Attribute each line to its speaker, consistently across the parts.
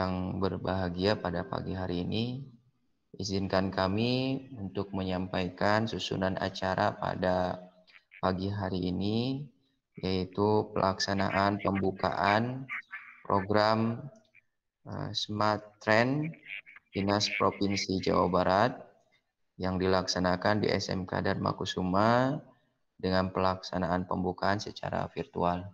Speaker 1: yang berbahagia pada pagi hari ini, izinkan kami untuk menyampaikan susunan acara pada pagi hari ini, yaitu pelaksanaan pembukaan program Smart Trend Dinas Provinsi Jawa Barat yang dilaksanakan di SMK Dharma Kusuma dengan pelaksanaan pembukaan secara virtual.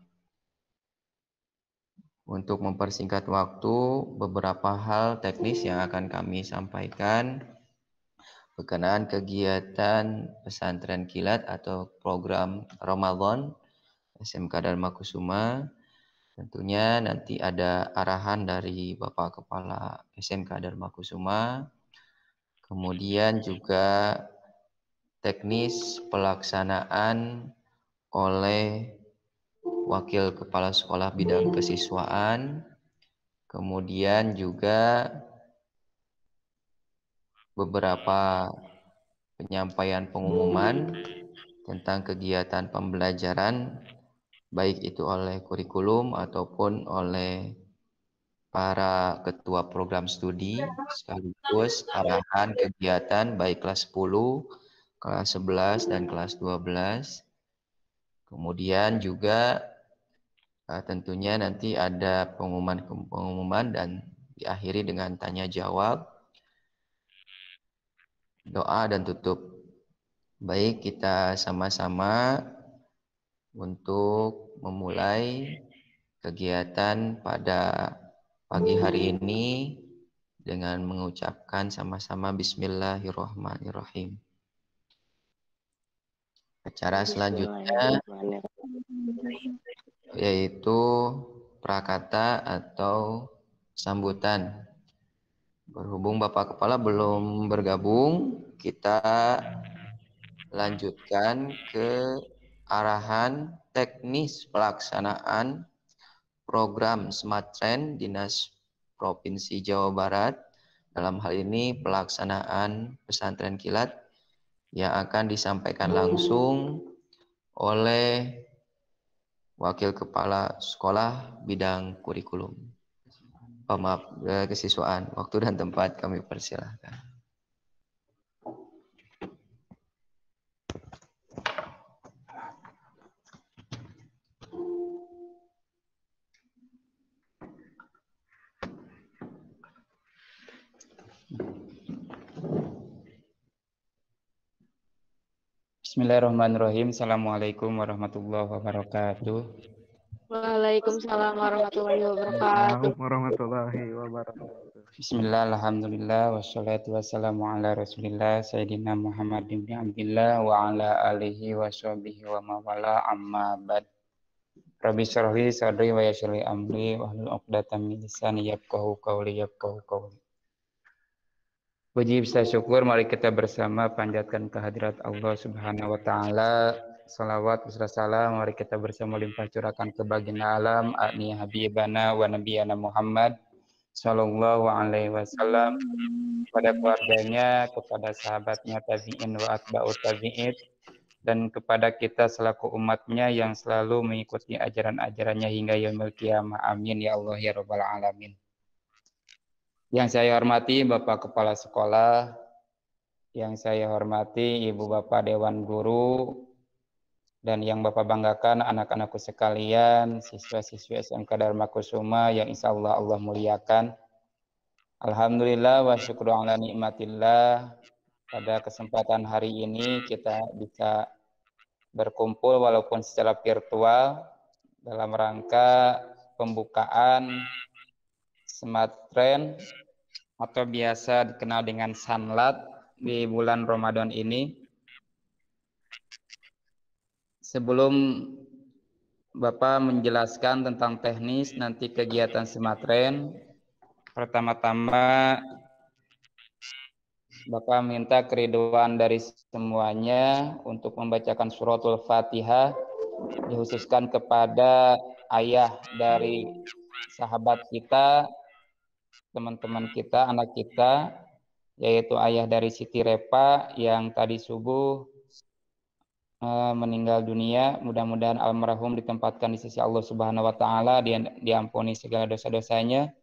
Speaker 1: Untuk mempersingkat waktu, beberapa hal teknis yang akan kami sampaikan berkenaan kegiatan pesantren kilat atau program Ramadan SMK Dharma Kusuma. Tentunya nanti ada arahan dari Bapak Kepala SMK Dharma Kusuma. Kemudian juga teknis pelaksanaan oleh Wakil Kepala Sekolah Bidang Kesiswaan, kemudian juga beberapa penyampaian pengumuman tentang kegiatan pembelajaran, baik itu oleh kurikulum ataupun oleh para ketua program studi, sekaligus arahan kegiatan baik kelas 10, kelas 11, dan kelas 12. Kemudian juga tentunya nanti ada pengumuman dan diakhiri dengan tanya jawab, doa dan tutup. Baik, kita sama-sama untuk memulai kegiatan pada pagi hari ini dengan mengucapkan sama-sama Bismillahirrahmanirrahim. Acara selanjutnya yaitu prakata atau sambutan. Berhubung Bapak Kepala belum bergabung, kita lanjutkan ke arahan teknis pelaksanaan program Smart Trend Dinas Provinsi Jawa Barat. Dalam hal ini pelaksanaan pesantren kilat yang akan disampaikan langsung oleh Wakil Kepala Sekolah Bidang Kurikulum. Kesiswaan. Waktu dan tempat kami persilahkan.
Speaker 2: Bismillahirrahmanirrahim. Assalamualaikum warahmatullahi wabarakatuh.
Speaker 3: Waalaikumsalam warahmatullahi wabarakatuh.
Speaker 2: Bismillah, alhamdulillah, wassalatu wassalamu ala rasulillah Sayyidina Muhammad bin Abdillah wa ala alihi wa sahbihi wa mawala amma ba'd. Rabbi syrahli sadri wa yassirli amri wahlul 'uqdatam min lisani yafqahu qawli. Puji bisa syukur, mari kita bersama panjatkan kehadirat Allah Subhanahu wa taala. Salawat beserta salam mari kita bersama limpah curahkan ke baginda alam akni habibana wa nabiyana Muhammad sallallahu alaihi wasallam, kepada keluarganya, kepada sahabatnya tabi'in wa atba'ut tabi'in, dan kepada kita selaku umatnya yang selalu mengikuti ajaran-ajarannya hingga yaumil qiyamah. Amin ya Allah ya rabbal alamin. Yang saya hormati Bapak Kepala Sekolah, yang saya hormati Ibu Bapak Dewan Guru, dan yang Bapak banggakan anak-anakku sekalian, siswa-siswi SMK Dharma Kusuma yang insya Allah Allah muliakan. Alhamdulillah wa syukru ala nikmatillah, pada kesempatan hari ini kita bisa berkumpul walaupun secara virtual dalam rangka pembukaan Smart Trend atau biasa dikenal dengan Sanlat di bulan Ramadan ini. Sebelum Bapak menjelaskan tentang teknis nanti kegiatan Smart Trend, pertama-tama Bapak minta keriduan dari semuanya untuk membacakan suratul Fatihah, dikhususkan kepada ayah dari sahabat kita, teman-teman kita, anak kita, yaitu ayah dari Siti Repa yang tadi subuh meninggal dunia. Mudah-mudahan almarhum ditempatkan di sisi Allah Subhanahu wa taala, diampuni segala dosa-dosanya.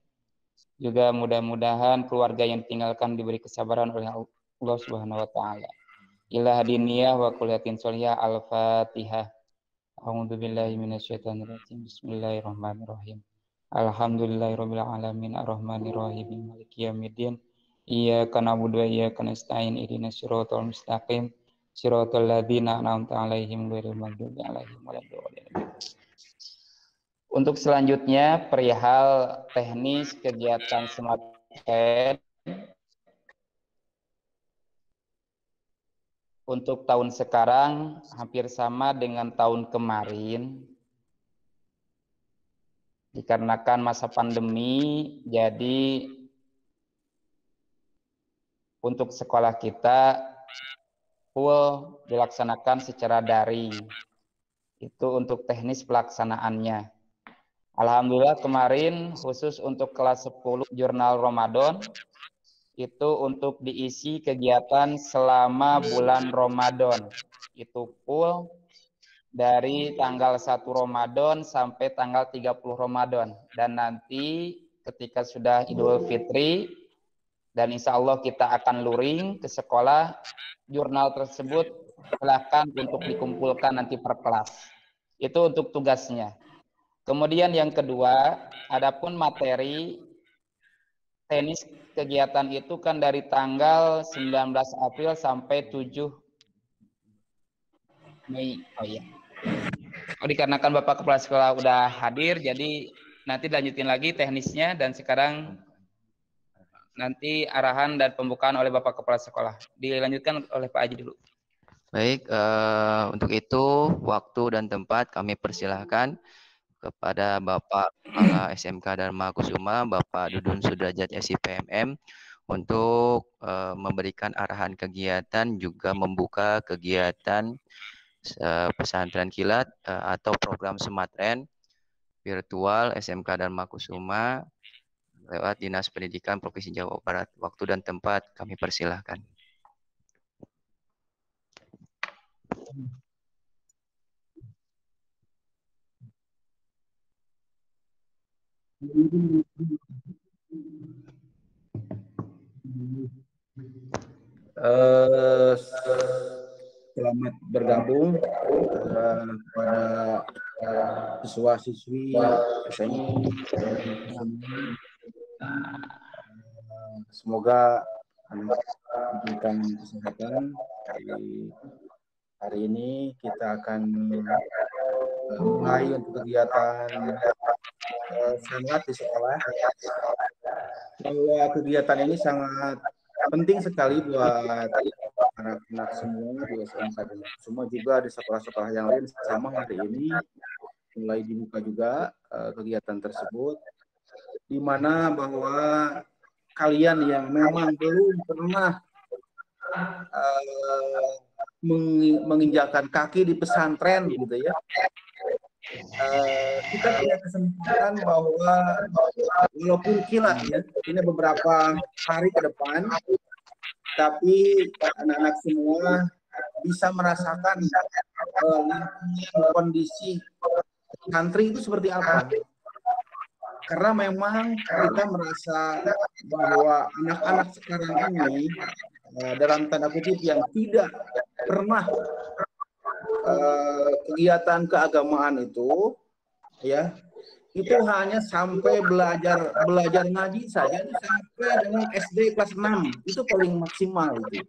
Speaker 2: Juga mudah-mudahan keluarga yang ditinggalkan diberi kesabaran oleh Allah Subhanahu wa taala. Ila hadiniyah wa kuliyatin sholihah. Al-Fatihah. A'udzubillahi minasyaitonir rajim. Bismillahirrahmanirrahim. Alhamdulillahirabbil alamin arrahmanirrahim maliki yaumiddin. Iyyaka na'budu wa iyyaka nasta'in ihdinas siratal mustaqim. Siratal ladzina an'amta 'alaihim ghairil maghdubi 'alaihim waladdallin. Untuk selanjutnya perihal teknis kegiatan Smart Trend untuk tahun sekarang hampir sama dengan tahun kemarin. Dikarenakan masa pandemi, jadi untuk sekolah kita full dilaksanakan secara daring. Itu untuk teknis pelaksanaannya. Alhamdulillah kemarin khusus untuk kelas 10 jurnal Ramadan itu untuk diisi kegiatan selama bulan Ramadan. Itu full dari tanggal 1 Ramadan sampai tanggal 30 Ramadan. Dan nanti ketika sudah Idul Fitri dan insya Allah kita akan luring ke sekolah, jurnal tersebut silakan untuk dikumpulkan nanti per kelas. Itu untuk tugasnya. Kemudian yang kedua, adapun materi teknis kegiatan itu kan dari tanggal 19 April sampai 7 Mei. Oh iya. Dikarenakan Bapak Kepala Sekolah udah hadir, jadi nanti lanjutin lagi teknisnya dan sekarang nanti arahan dan pembukaan oleh Bapak Kepala Sekolah. Dilanjutkan oleh Pak Haji dulu.
Speaker 1: Baik, untuk itu waktu dan tempat kami persilahkan kepada Bapak Kepala SMK Dharma Kusuma, Bapak Dudun Sudrajat SIPMM untuk memberikan arahan kegiatan juga membuka kegiatan pesantren kilat atau program Smartren virtual SMK Dharma Kusuma lewat Dinas Pendidikan Provinsi Jawa Barat. Waktu dan tempat kami persilahkan.
Speaker 4: Selamat bergabung kepada siswa-siswi SMK. Semoga diberikan kesehatan. Hari ini kita akan mulai untuk kegiatan sangat di sekolah. Bahwa kegiatan ini sangat penting sekali buat anak-anak semua di SMK dan semua juga di sekolah-sekolah yang lain sama hari ini mulai dibuka juga kegiatan tersebut, di mana bahwa kalian yang memang belum pernah menginjakkan kaki di pesantren gitu ya, kita punya kesempatan bahwa walaupun kilat ya, ini beberapa hari ke depan, tapi anak-anak semua bisa merasakan kondisi santri itu seperti apa. Karena memang kita merasa bahwa anak-anak sekarang ini dalam tanda kutip yang tidak pernah kegiatan keagamaan itu ya, itu hanya sampai belajar ngaji saja itu sampai dengan SD kelas 6 itu paling maksimal itu.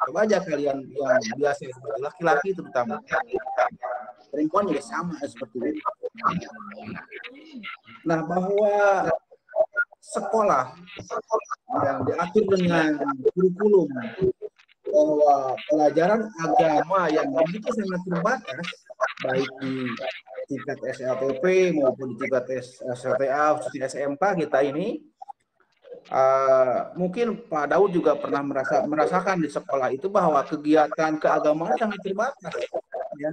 Speaker 4: Coba aja kalian yang biasa seperti laki-laki terutama, perempuan juga sama seperti itu. Nah, bahwa sekolah yang diatur dengan kurikulum bahwa pelajaran agama yang begitu sangat terbatas, baik di tingkat SLTP maupun di tingkat SLTA, khususnya SMK kita ini, mungkin Pak Daud juga pernah merasakan di sekolah itu bahwa kegiatan keagamaan sangat terbatas. Ya.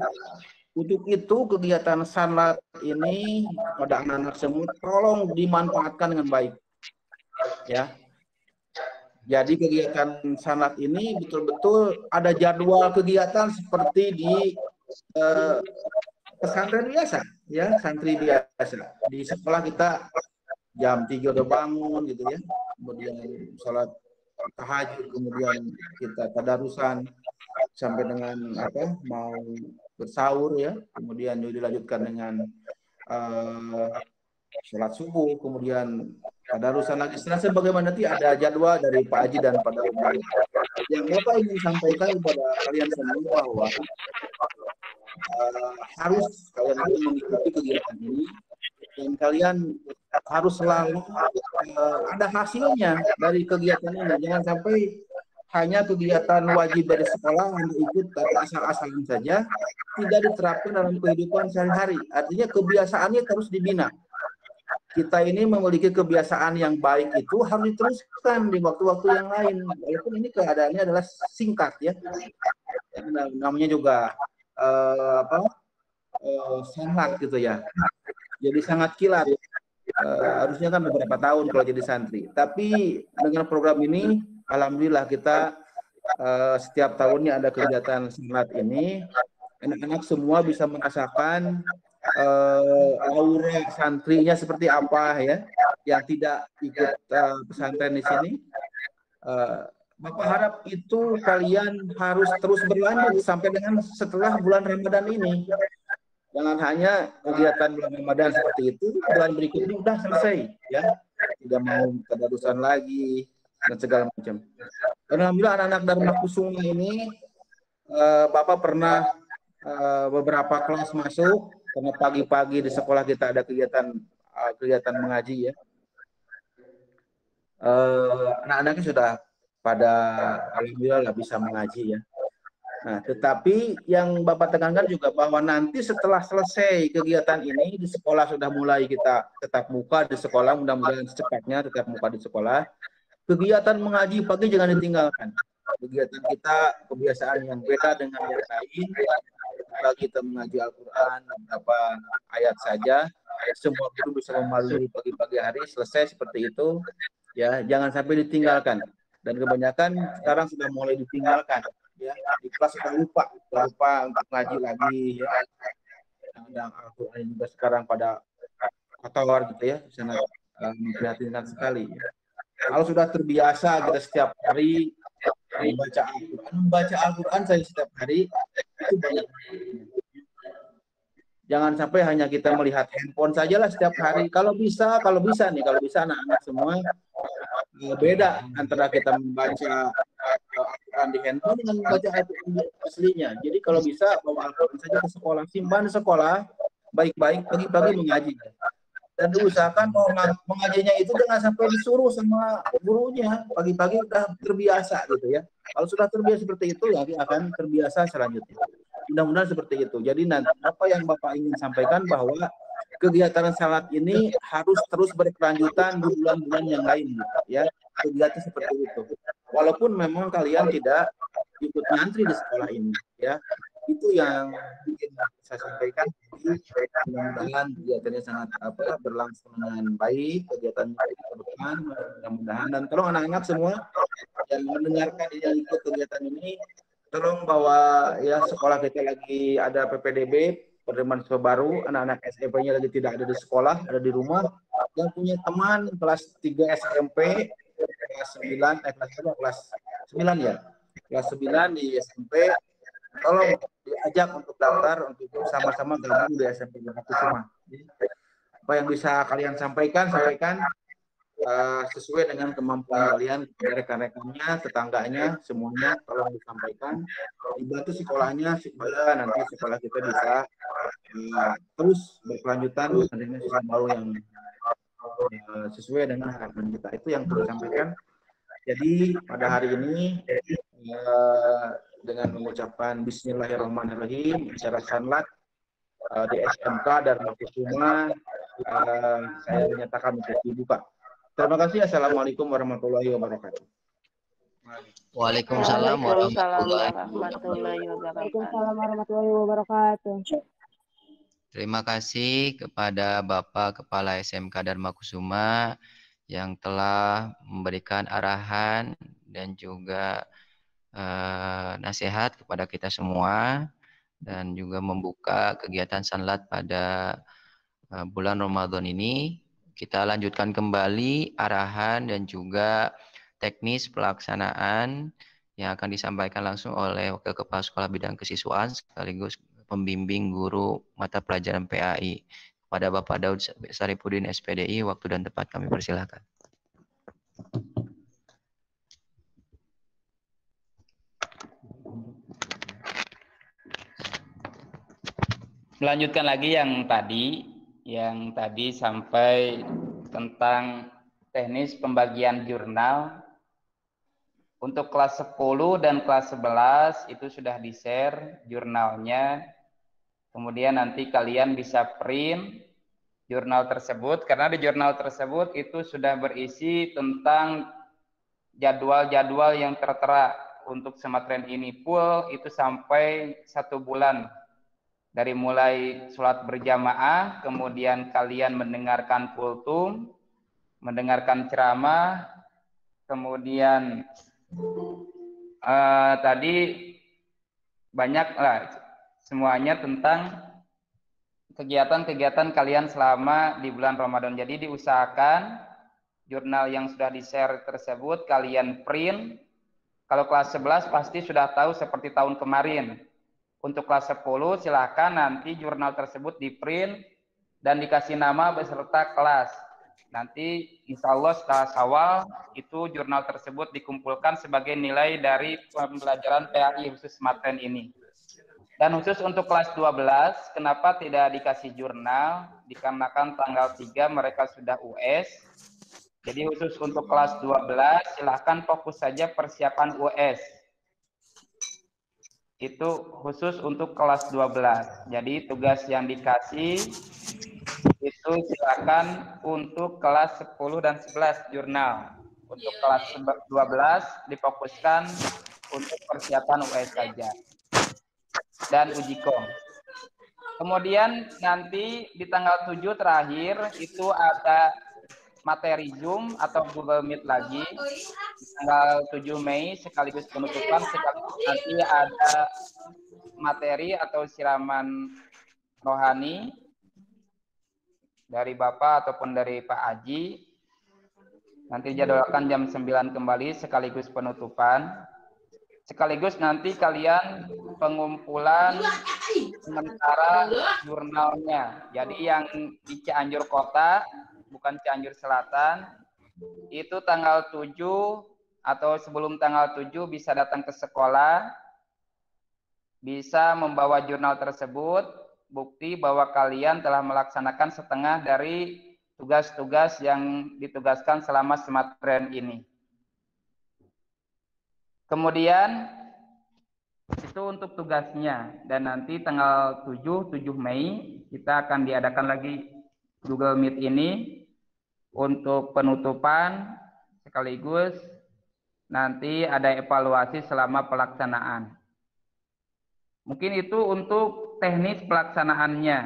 Speaker 4: Untuk itu kegiatan sanlat ini pada anak-anak semua tolong dimanfaatkan dengan baik. Ya. Jadi kegiatan sanlat ini betul-betul ada jadwal kegiatan seperti di pesantren biasa, ya, santri biasa. Di sekolah kita jam 3 udah bangun gitu ya, kemudian sholat tahajud, kemudian kita tadarusan sampai dengan mau bersahur ya, kemudian dilanjutkan dengan sholat subuh, kemudian tadarusan lagi. Setelah bagaimana nanti ada jadwal dari Pak Haji dan Pak Darul. Yang Bapak ingin sampaikan kepada kalian semua bahwa harus kalian itu mengikuti kegiatan ini, dan kalian harus selalu ada hasilnya dari kegiatan ini. Jangan sampai hanya kegiatan wajib dari sekolah Anda ikut tapi asal-asalan saja, tidak diterapkan dalam kehidupan sehari-hari. Artinya kebiasaannya terus dibina. Kita ini memiliki kebiasaan yang baik itu harus diteruskan di waktu-waktu yang lain. Walaupun ini keadaannya adalah singkat ya. Namanya juga sangat gitu ya. Jadi sangat kilat. Harusnya kan beberapa tahun kalau jadi santri. Tapi dengan program ini, alhamdulillah kita setiap tahunnya ada kegiatan sangat ini. Anak-anak semua bisa merasakan aura santrinya seperti apa ya, yang tidak ikut pesantren di sini. Bapak harap itu kalian harus terus berlanjut sampai dengan setelah bulan Ramadan ini. Jangan hanya kegiatan bulan Ramadan seperti itu, bulan berikutnya udah selesai ya, tidak mau tadarusan lagi dan segala macam. Alhamdulillah anak-anak Dharma Kusuma ini Bapak pernah beberapa kelas masuk, karena pagi-pagi di sekolah kita ada kegiatan mengaji ya. Anak-anaknya sudah pada alhamdulillah bisa mengaji ya. Nah, tetapi yang Bapak tekankan juga bahwa nanti setelah selesai kegiatan ini di sekolah sudah mulai kita tetap muka di sekolah, mudah-mudahan secepatnya tetap muka di sekolah. Kegiatan mengaji pagi jangan ditinggalkan. Kegiatan kita kebiasaan yang beda dengan yang lain. Bagi kita mengaji Al-Quran beberapa ayat saja, semua guru bisa melalui pagi-pagi hari selesai seperti itu ya, jangan sampai ditinggalkan. Dan kebanyakan sekarang sudah mulai ditinggalkan ya, di kelas sudah lupa untuk ngaji lagi ya. Dan Al-Quran juga sekarang pada kotor gitu ya, sangat memprihatinkan sekali ya. Kalau sudah terbiasa kita setiap hari membaca Al-Quran saya setiap hari, itu banyak. Jangan sampai hanya kita melihat handphone sajalah setiap hari. Kalau bisa anak-anak semua beda antara kita membaca Al-Quran di handphone dengan membaca Al-Quran aslinya. Jadi kalau bisa bawa Al-Quran saja ke sekolah, simpan di sekolah baik-baik, pagi-pagi mengaji. Dan diusahakan mengajinya itu jangan sampai disuruh sama gurunya, pagi-pagi udah terbiasa gitu ya. Kalau sudah terbiasa seperti itu ya akan terbiasa selanjutnya. Mudah-mudahan seperti itu. Jadi nanti apa yang Bapak ingin sampaikan bahwa kegiatan salat ini harus terus berkelanjutan di bulan-bulan yang lain gitu, ya. Kegiatan seperti itu. Walaupun memang kalian tidak ikut ngantri di sekolah ini ya. Itu yang ingin saya sampaikan. Mudah-mudahan kegiatannya sangat berlangsung dengan baik, kegiatan ke depan mudah-mudahan. Dan tolong anak-anak semua yang mendengarkan yang ikut kegiatan ini, tolong bawa ya, sekolah kita lagi ada PPDB, penerimaan siswa baru, anak-anak SMP-nya lagi tidak ada di sekolah, ada di rumah. Yang punya teman kelas 3 SMP, kelas 9 di SMP, tolong diajak untuk daftar untuk sama-sama gabung di SMP Dharma Kusuma. Apa yang bisa kalian sampaikan sesuai dengan kemampuan kalian, rekan-rekannya, tetangganya, semuanya tolong disampaikan, dibantu sekolahnya supaya nanti sekolah kita bisa terus berkelanjutan dengan sistem baru yang sesuai dengan harapan kita. Itu yang perlu disampaikan. Jadi pada hari ini dengan mengucapkan Bismillahirrahmanirrahim, acara sanlat di SMK Dharma Kusuma saya menyatakan untuk dibuka. Terima kasih. Assalamualaikum warahmatullahi wabarakatuh.
Speaker 1: Waalaikumsalam warahmatullahi
Speaker 3: wabarakatuh.
Speaker 1: Terima kasih kepada Bapak Kepala SMK Dharma Kusuma yang telah memberikan arahan dan juga nasihat kepada kita semua dan juga membuka kegiatan sanlat pada bulan Ramadan ini. Kita lanjutkan kembali arahan dan juga teknis pelaksanaan yang akan disampaikan langsung oleh Wakil Kepala Sekolah Bidang Kesiswaan sekaligus pembimbing guru mata pelajaran PAI. Kepada Bapak Daud Saripudin SPDI, waktu dan tempat kami persilakan.
Speaker 2: Melanjutkan lagi yang tadi sampai tentang teknis pembagian jurnal. Untuk kelas 10 dan kelas 11 itu sudah di-share jurnalnya. Kemudian nanti kalian bisa print jurnal tersebut, karena di jurnal tersebut itu sudah berisi tentang jadwal-jadwal yang tertera untuk Sematren ini full itu sampai 1 bulan. Dari mulai sholat berjamaah, kemudian kalian mendengarkan kultum, mendengarkan ceramah, kemudian tadi banyaklah semuanya tentang kegiatan-kegiatan kalian selama di bulan Ramadan. Jadi diusahakan jurnal yang sudah di-share tersebut kalian print. Kalau kelas 11 pasti sudah tahu seperti tahun kemarin. Untuk kelas 10 silahkan nanti jurnal tersebut di-print dan dikasih nama beserta kelas. Nanti insya Allah setelah Syawal itu jurnal tersebut dikumpulkan sebagai nilai dari pembelajaran PAI khusus Sematren ini. Dan khusus untuk kelas 12, kenapa tidak dikasih jurnal? Dikarenakan tanggal 3 mereka sudah US. Jadi khusus untuk kelas 12, silahkan fokus saja persiapan US. Itu khusus untuk kelas 12. Jadi tugas yang dikasih itu silakan untuk kelas 10 dan 11 jurnal. Untuk kelas 12 difokuskan untuk persiapan US saja. Dan uji kom. Kemudian nanti di tanggal 7 terakhir itu ada materi Zoom atau Google Meet lagi. Di tanggal 7 Mei sekaligus penutupan, sekaligus nanti ada materi atau siraman rohani dari Bapak ataupun dari Pak Haji. Nanti jadwalkan jam 9 kembali sekaligus penutupan. Sekaligus nanti kalian pengumpulan sementara jurnalnya. Jadi yang di Cianjur Kota, bukan Cianjur Selatan, itu tanggal 7 atau sebelum tanggal 7 bisa datang ke sekolah, bisa membawa jurnal tersebut, bukti bahwa kalian telah melaksanakan setengah dari tugas-tugas yang ditugaskan selama Sematren ini. Kemudian itu untuk tugasnya, dan nanti tanggal 7 Mei kita akan diadakan lagi Google Meet ini untuk penutupan sekaligus nanti ada evaluasi selama pelaksanaan. Mungkin itu untuk teknis pelaksanaannya.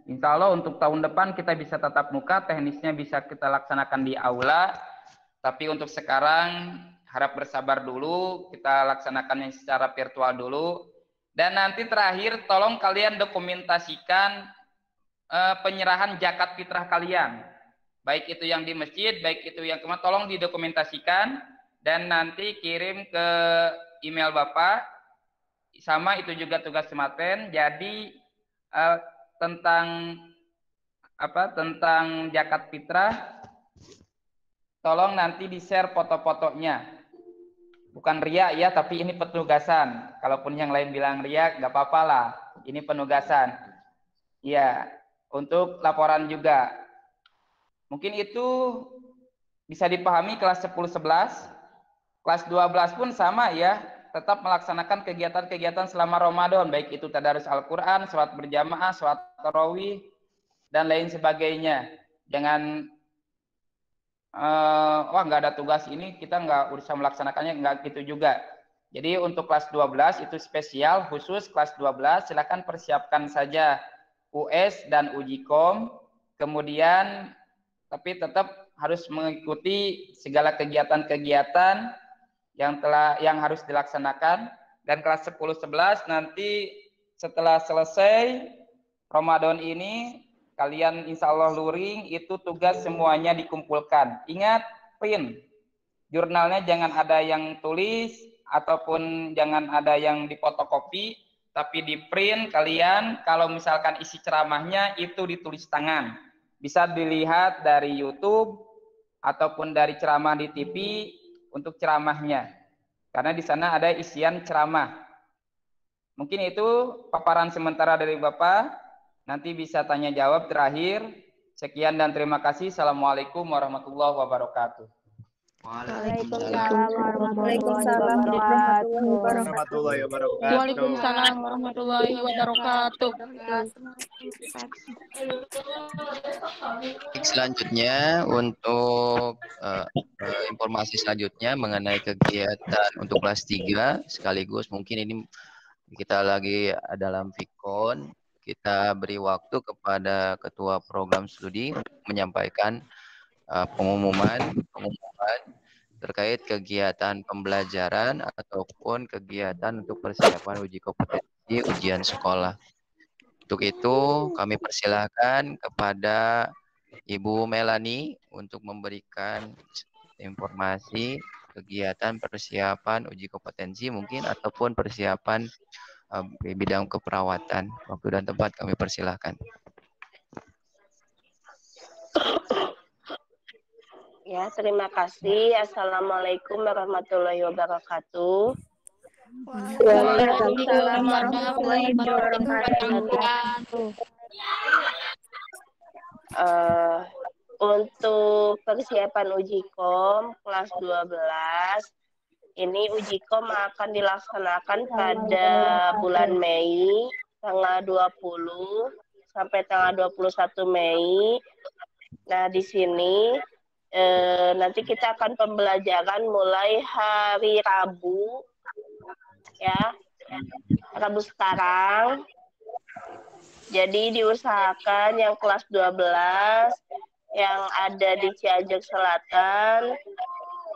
Speaker 2: Insya Allah untuk tahun depan kita bisa tatap muka, teknisnya bisa kita laksanakan di aula, tapi untuk sekarang harap bersabar dulu, kita laksanakannya secara virtual dulu. Dan nanti terakhir tolong kalian dokumentasikan penyerahan zakat fitrah kalian. Baik itu yang di masjid, baik itu yang kemana, tolong didokumentasikan dan nanti kirim ke email Bapak. Sama itu juga tugas Sematren. Jadi tentang zakat fitrah, tolong nanti di-share foto-fotonya. Bukan riak ya, tapi ini penugasan. Kalaupun yang lain bilang riak, nggak apa-apa lah. Ini penugasan. Iya, untuk laporan juga. Mungkin itu bisa dipahami kelas 10-11. Kelas 12 pun sama ya. Tetap melaksanakan kegiatan-kegiatan selama Ramadan. Baik itu tadarus Al-Quran, sholat berjamaah, sholat tarawih, dan lain sebagainya. Jangan wah nggak ada tugas ini kita nggak usah melaksanakannya, nggak gitu juga. Jadi untuk kelas 12 itu spesial khusus kelas 12, silakan persiapkan saja US dan uji kom, kemudian tapi tetap harus mengikuti segala kegiatan-kegiatan yang harus dilaksanakan. Dan kelas 10-11 nanti setelah selesai Ramadan ini Kalian insya Allah luring, itu tugas semuanya dikumpulkan. Ingat, print. Jurnalnya jangan ada yang tulis, ataupun jangan ada yang difotokopi, tapi di print kalian. Kalau misalkan isi ceramahnya itu ditulis tangan. Bisa dilihat dari YouTube, ataupun dari ceramah di TV untuk ceramahnya. Karena di sana ada isian ceramah. Mungkin itu paparan sementara dari Bapak. Nanti bisa tanya jawab terakhir. Sekian dan terima kasih. Assalamualaikum warahmatullahi wabarakatuh.
Speaker 3: Waalaikumsalam warahmatullahi wabarakatuh.
Speaker 5: Waalaikumsalam warahmatullahi wabarakatuh.
Speaker 1: Selanjutnya untuk informasi selanjutnya mengenai kegiatan untuk kelas 3 sekaligus mungkin ini kita lagi dalam Vikon, kita beri waktu kepada ketua program studi menyampaikan pengumuman terkait kegiatan pembelajaran ataupun kegiatan untuk persiapan uji kompetensi ujian sekolah. Untuk itu kami persilahkan kepada Ibu Melani untuk memberikan informasi kegiatan persiapan uji kompetensi mungkin ataupun persiapan di bidang keperawatan. Waktu dan tempat kami persilahkan.
Speaker 6: Ya, terima kasih. Assalamualaikum warahmatullahi wabarakatuh.
Speaker 3: Waalaikumsalam warahmatullahi wabarakatuh.
Speaker 6: Untuk persiapan uji kom kelas 12, ini uji kom akan dilaksanakan pada bulan Mei, tanggal 20 sampai tanggal 21 Mei. Nah, di sini nanti kita akan pembelajaran mulai hari Rabu, ya, Rabu sekarang. Jadi diusahakan yang kelas 12 yang ada di Cianjur Selatan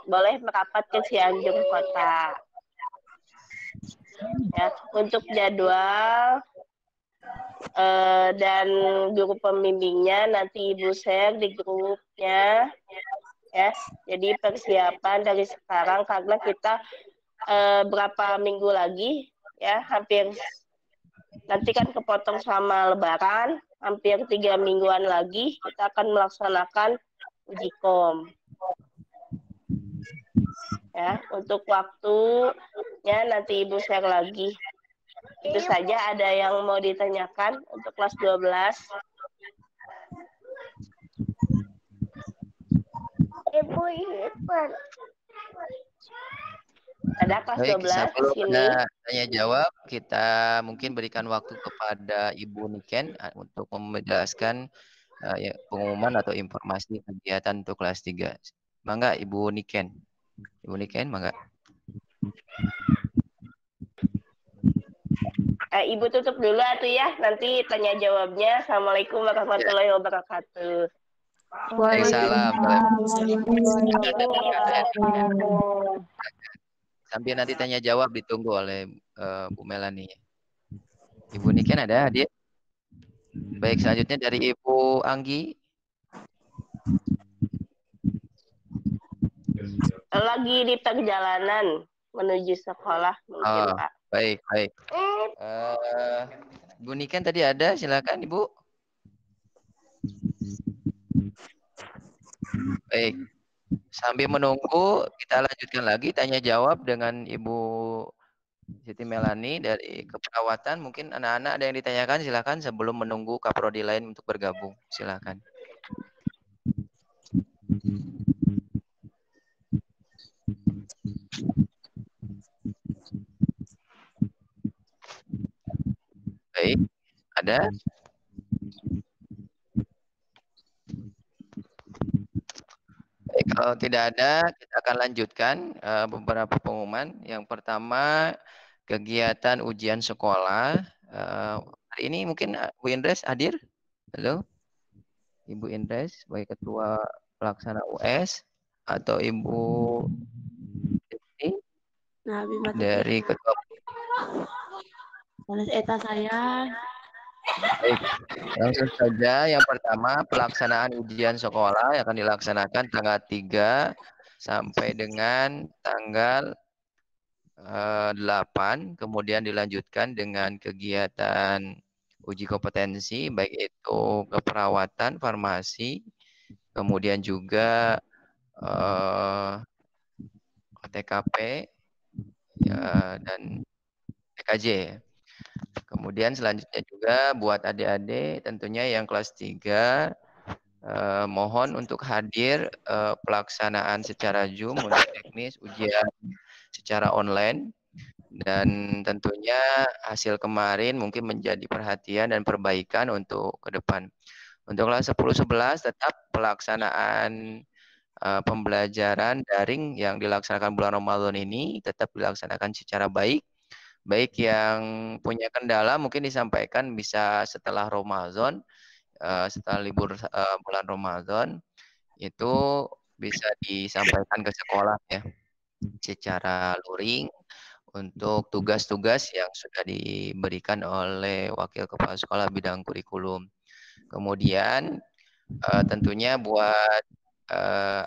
Speaker 6: boleh merapat ke Cianjur Kota. Ya, untuk jadwal dan guru pembimbingnya nanti Ibu share di grupnya, ya. Jadi persiapan dari sekarang karena kita berapa minggu lagi, ya, hampir nanti kan kepotong sama Lebaran, hampir 3 mingguan lagi kita akan melaksanakan uji kom. Ya, untuk waktunya nanti Ibu share lagi. Itu saja. Ada yang mau ditanyakan untuk kelas 12? Ibu Ipan. Ada kelas 12 di sini.
Speaker 1: Tanya jawab, kita mungkin berikan waktu kepada Ibu Niken untuk menjelaskan pengumuman atau informasi kegiatan untuk kelas 3. Mangga Ibu Niken. Ibu Niken, mangga.
Speaker 6: Ibu tutup dulu atuh ya, nanti tanya jawabnya. Assalamualaikum warahmatullahi wabarakatuh.
Speaker 1: Waalaikumsalam. Sambil nanti tanya jawab ditunggu oleh Bu Melani. Ibu Niken ada hadir? Baik, selanjutnya dari Ibu Anggi.
Speaker 6: Lagi di perjalanan menuju sekolah mungkin, Pak.
Speaker 1: Baik. Bu Niken tadi ada, silakan Ibu. Baik. Sambil menunggu, kita lanjutkan lagi tanya jawab dengan Ibu Siti Melani dari keperawatan. Mungkin anak-anak ada yang ditanyakan, silakan sebelum menunggu kaprodi lain untuk bergabung. Silakan. Baik, ada? Baik, kalau tidak ada, kita akan lanjutkan beberapa pengumuman. Yang pertama, kegiatan ujian sekolah. Hari ini mungkin Bu Indres hadir? Halo? Ibu Indres, baik Ketua Pelaksana US, atau Ibu
Speaker 3: Nah,
Speaker 1: dari Ketua
Speaker 3: Eta saya.
Speaker 1: Baik, langsung saja. Yang pertama, pelaksanaan ujian sekolah yang akan dilaksanakan tanggal 3 sampai dengan tanggal 8, kemudian dilanjutkan dengan kegiatan uji kompetensi, baik itu keperawatan, farmasi, kemudian juga TKP ya, dan TKJ. Kemudian selanjutnya juga buat adik-adik tentunya yang kelas 3 mohon untuk hadir pelaksanaan secara Zoom untuk teknis ujian secara online, dan tentunya hasil kemarin mungkin menjadi perhatian dan perbaikan untuk ke depan. Untuk kelas 10-11 tetap pelaksanaan pembelajaran daring yang dilaksanakan bulan Ramadan ini tetap dilaksanakan secara baik. Baik yang punya kendala mungkin disampaikan bisa setelah Ramadan, setelah libur bulan Ramadan itu bisa disampaikan ke sekolah ya secara luring untuk tugas-tugas yang sudah diberikan oleh Wakil Kepala Sekolah bidang kurikulum. Kemudian tentunya buat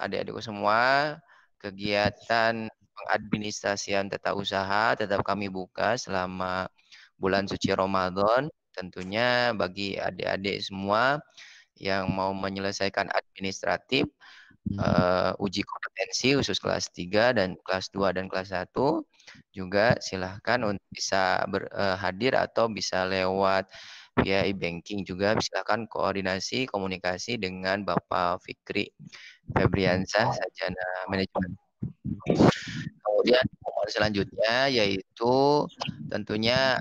Speaker 1: adik-adikku semua, kegiatan pengadministrasian tata usaha tetap kami buka selama bulan suci Ramadan. Tentunya bagi adik-adik semua yang mau menyelesaikan administratif, uji kompetensi khusus kelas 3 dan kelas 2 dan kelas 1 juga silahkan untuk bisa hadir atau bisa lewat via e-banking juga, silahkan koordinasi komunikasi dengan Bapak Fikri Febriansah, Sarjana Manajemen. Kemudian selanjutnya yaitu tentunya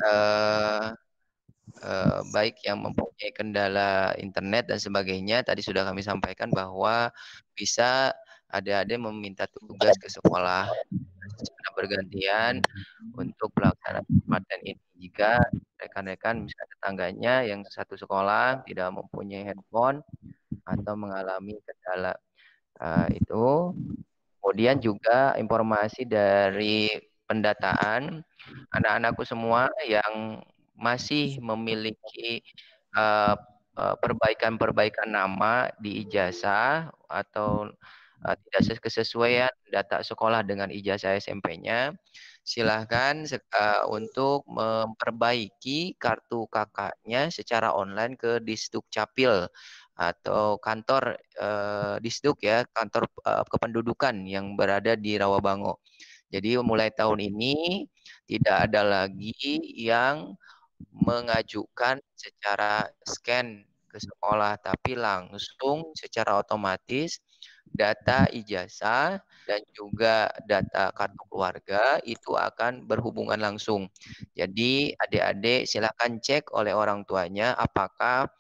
Speaker 1: baik yang mempunyai kendala internet dan sebagainya, tadi sudah kami sampaikan bahwa bisa adik-adik meminta tugas ke sekolah secara bergantian untuk pelaksanaan pelatihan ini. Jika rekan-rekan misalnya tetangganya yang satu sekolah tidak mempunyai handphone atau mengalami kendala itu. Kemudian juga informasi dari pendataan anak-anakku semua yang masih memiliki perbaikan-perbaikan nama di ijazah atau tidak kesesuaian data sekolah dengan ijazah SMP-nya, silahkan untuk memperbaiki kartu kakaknya secara online ke Disduk Capil atau kantor Disduk ya, kantor kependudukan yang berada di Rawabango. Jadi mulai tahun ini tidak ada lagi yang mengajukan secara scan ke sekolah, tapi langsung secara otomatis data ijazah dan juga data kartu keluarga itu akan berhubungan langsung. Jadi adik-adik silakan cek oleh orang tuanya apakah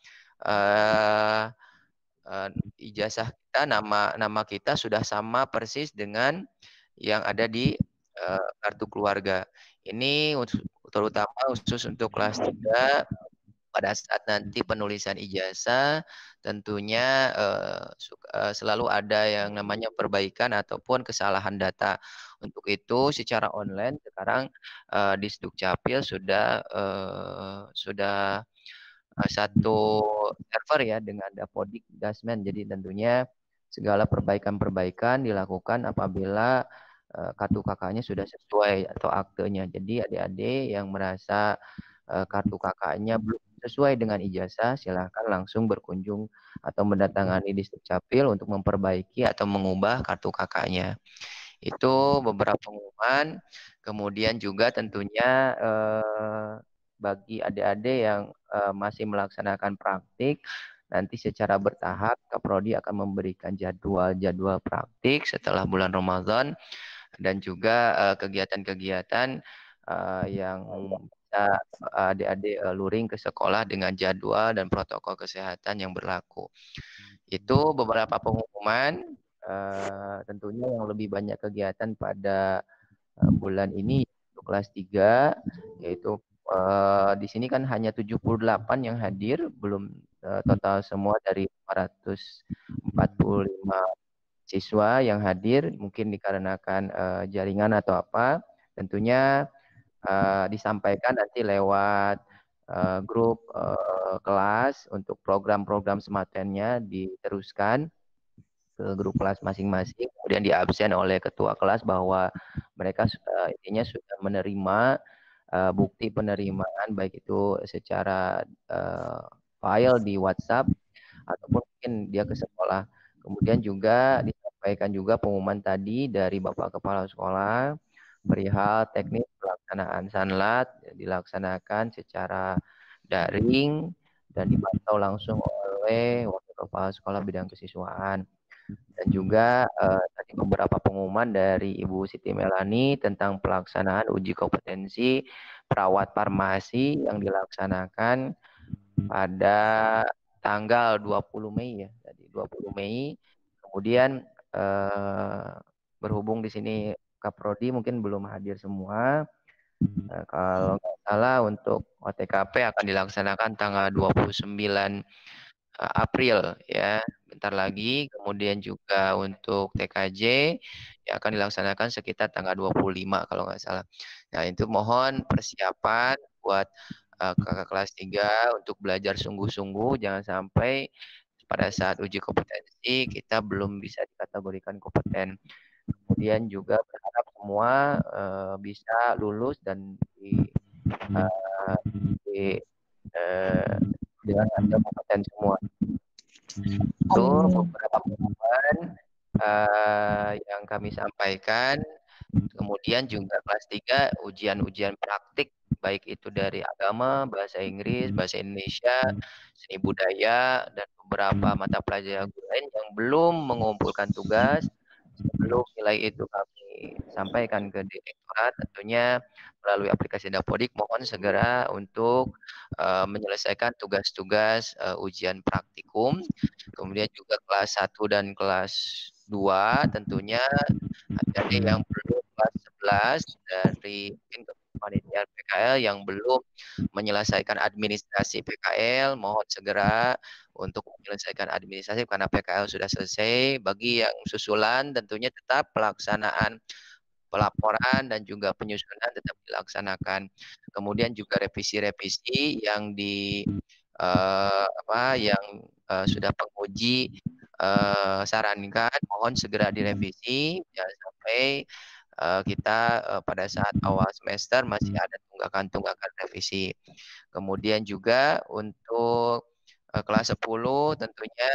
Speaker 1: ijazah kita, nama kita sudah sama persis dengan yang ada di kartu keluarga. Ini terutama khusus untuk kelas 3 pada saat nanti penulisan ijazah tentunya selalu ada yang namanya perbaikan ataupun kesalahan data. Untuk itu secara online sekarang di Sdukcapil sudah satu server ya dengan Dapodik Dasmen. Jadi tentunya segala perbaikan-perbaikan dilakukan apabila kartu kakaknya sudah sesuai atau aktenya. Jadi adik-adik yang merasa kartu kakaknya belum sesuai dengan ijazah, silahkan langsung berkunjung atau mendatangani di Sdukcapil untuk memperbaiki atau mengubah kartu kakaknya. Itu beberapa pengumuman. Kemudian juga tentunya bagi adik-adik yang masih melaksanakan praktik, nanti secara bertahap Kaprodi akan memberikan jadwal praktik setelah bulan Ramadan dan juga kegiatan-kegiatan yang bisa adik-adik luring ke sekolah dengan jadwal dan protokol kesehatan yang berlaku. Itu beberapa pengumuman. Tentunya yang lebih banyak kegiatan pada bulan ini untuk kelas 3 yaitu di sini kan hanya 78 yang hadir, belum total semua dari 445 siswa yang hadir, mungkin dikarenakan jaringan atau apa. Tentunya disampaikan nanti lewat grup kelas untuk program-program sematennya diteruskan ke grup kelas masing-masing, kemudian diabsen oleh ketua kelas bahwa mereka intinya sudah menerima bukti penerimaan baik itu secara file di WhatsApp ataupun mungkin dia ke sekolah. Kemudian juga disampaikan juga pengumuman tadi dari Bapak Kepala Sekolah perihal teknis pelaksanaan sanlat dilaksanakan secara daring dan dipantau langsung oleh Wakil Kepala Sekolah Bidang Kesiswaan. Dan juga tadi beberapa pengumuman dari Ibu Siti Melani tentang pelaksanaan uji kompetensi perawat farmasi yang dilaksanakan pada tanggal 20 Mei ya, tadi 20 Mei. Kemudian berhubung di sini Kaprodi mungkin belum hadir semua. Kalau nggak salah untuk OTKP akan dilaksanakan tanggal 29 April ya, bentar lagi. Kemudian juga untuk TKJ yang akan dilaksanakan sekitar tanggal 25 kalau nggak salah. Nah, itu mohon persiapan buat kakak kelas 3 untuk belajar sungguh-sungguh, jangan sampai pada saat uji kompetensi kita belum bisa dikategorikan kompeten. Kemudian juga berharap semua bisa lulus dan dengan ada kompeten semua. Itu beberapa pengumuman yang kami sampaikan. Kemudian juga kelas 3 ujian-ujian praktik baik itu dari agama, bahasa Inggris, bahasa Indonesia, seni budaya, dan beberapa mata pelajaran lain yang belum mengumpulkan tugas. Sebelum nilai itu kami sampaikan ke direktorat, tentunya melalui aplikasi Dapodik mohon segera untuk menyelesaikan tugas-tugas ujian praktikum. Kemudian juga kelas 1 dan kelas 2 tentunya ada yang belum kelas 11 dari panitia PKL yang belum menyelesaikan administrasi PKL, mohon segera untuk menyelesaikan administrasi karena PKL sudah selesai. Bagi yang susulan tentunya tetap pelaksanaan pelaporan dan juga penyusunan tetap dilaksanakan. Kemudian juga revisi-revisi yang sudah penguji sarankan mohon segera direvisi, jangan sampai kita pada saat awal semester masih ada tunggakan-tunggakan revisi. Kemudian juga untuk kelas 10 tentunya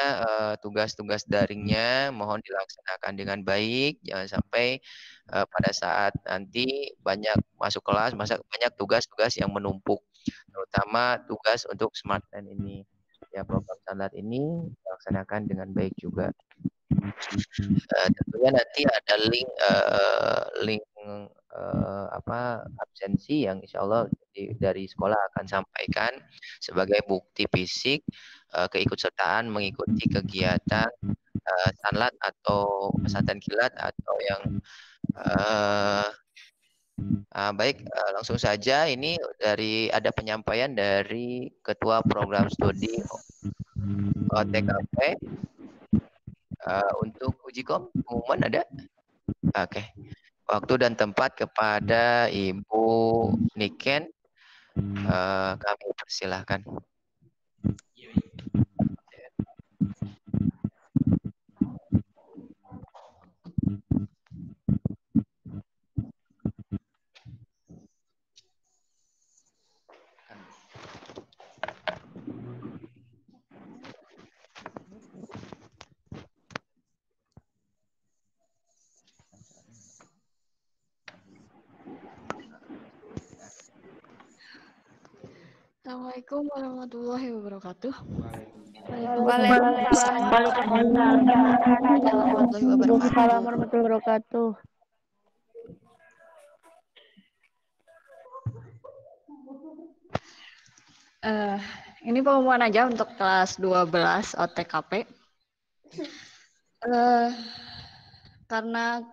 Speaker 1: tugas-tugas daringnya mohon dilaksanakan dengan baik, jangan sampai pada saat nanti banyak masuk kelas, banyak tugas-tugas yang menumpuk, terutama tugas untuk SmartLand ini. Ya, program sanlat ini dilaksanakan dengan baik juga. Tentunya nanti ada link absensi yang insya Allah dari sekolah akan sampaikan sebagai bukti fisik keikutsertaan mengikuti kegiatan sanlat atau pesantren kilat atau yang baik, langsung saja ini ada penyampaian dari Ketua Program Studi OTKP untuk ujikom pengumuman ada. Oke. Waktu dan tempat kepada Ibu Niken, kami persilahkan.
Speaker 3: Assalamualaikum warahmatullahi wabarakatuh.
Speaker 5: Waalaikumsalam
Speaker 3: warahmatullahi wabarakatuh. Ini pengumuman aja untuk kelas 12 OTKP. Karena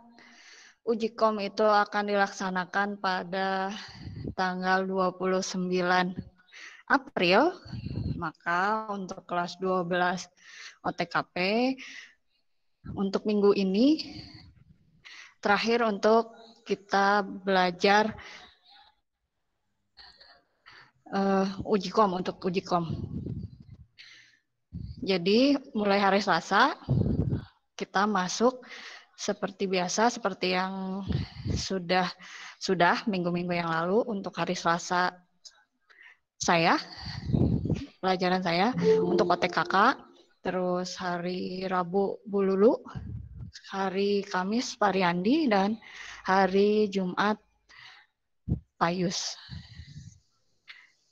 Speaker 3: uji kom itu akan dilaksanakan pada tanggal 29 April, maka untuk kelas 12 OTKP untuk minggu ini terakhir untuk kita belajar uji kom untuk uji kom. Jadi mulai hari Selasa kita masuk seperti biasa, seperti yang sudah minggu-minggu yang lalu. Untuk hari Selasa pelajaran saya untuk OTKK, terus hari Rabu Bu Lulu, hari Kamis Pak Riyandi, dan hari Jumat Pak Yus.